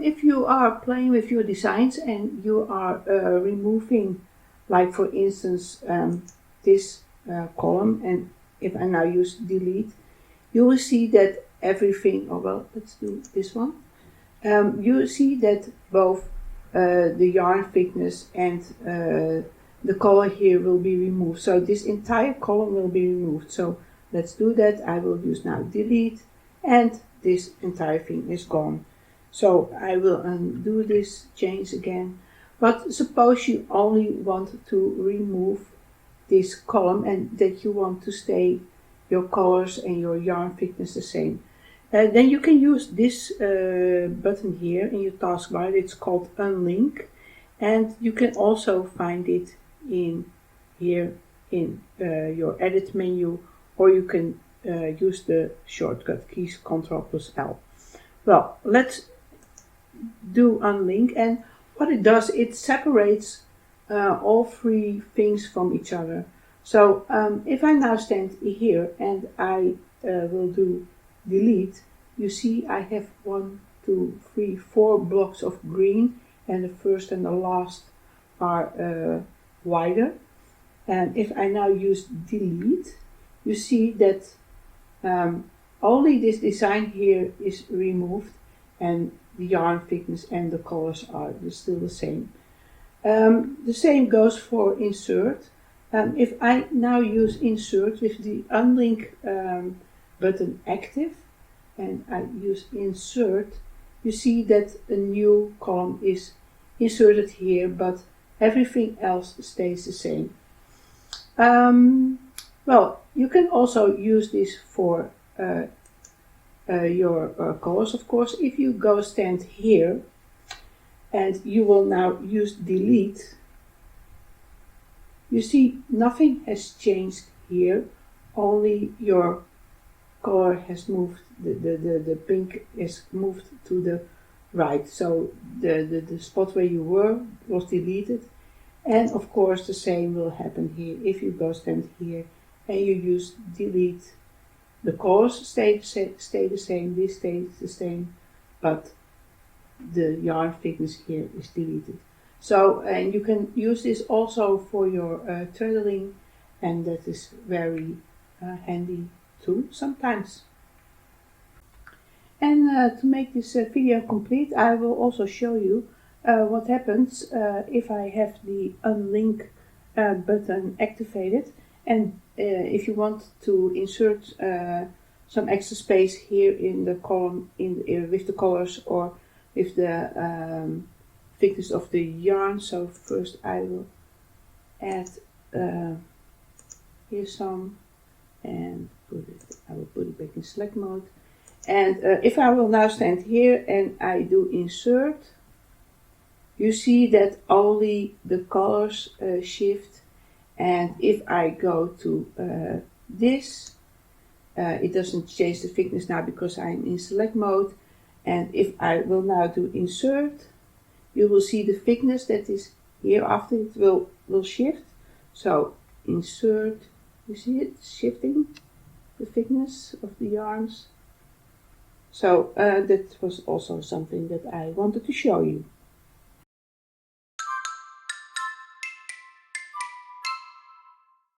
If you are playing with your designs and you are removing, like for instance, this column, and if I now use delete, you will see that everything, oh well, let's do this one. You see that both the yarn thickness and the color here will be removed. So this entire column will be removed. So let's do that. I will use now delete, and this entire thing is gone. So I will undo this change again. But suppose you only want to remove this column and that you want to stay your colors and your yarn thickness the same. Then you can use this button here in your taskbar. It's called Unlink, and you can also find it in here in your edit menu, or you can use the shortcut keys Ctrl+L. Well, let's do Unlink, and what it does, it separates all three things from each other. So if I now stand here and I will do delete, you see I have 1, 2, 3, 4 blocks of green, and the first and the last are wider. And if I now use delete, you see that only this design here is removed, and the yarn thickness and the colors are still the same. The same goes for insert. If I now use insert with the Unlink button active, and I use insert, you see that a new column is inserted here, but everything else stays the same. Well, you can also use this for your colors, of course. If you go stand here and you will now use delete, you see nothing has changed here, only your color has moved, the pink is moved to the right. So the spot where you were was deleted, and of course the same will happen here. If you go stand here and you use delete, the colors stay the same, this stays the same, but the yarn thickness here is deleted. So, and you can use this also for your threading, and that is very handy too sometimes. And to make this video complete, I will also show you what happens if I have the Unlink button activated, and if you want to insert some extra space here in the column with the colors or with the thickness of the yarn. So first I will add here some, and I will put it back in select mode. And if I will now stand here and I do insert, you see that only the colors shift. And if I go to this, it doesn't change the thickness now because I'm in select mode. And if I will now do insert, you will see the thickness that is here after it will shift. So insert, you see it shifting, the thickness of the yarns. So that was also something that I wanted to show you.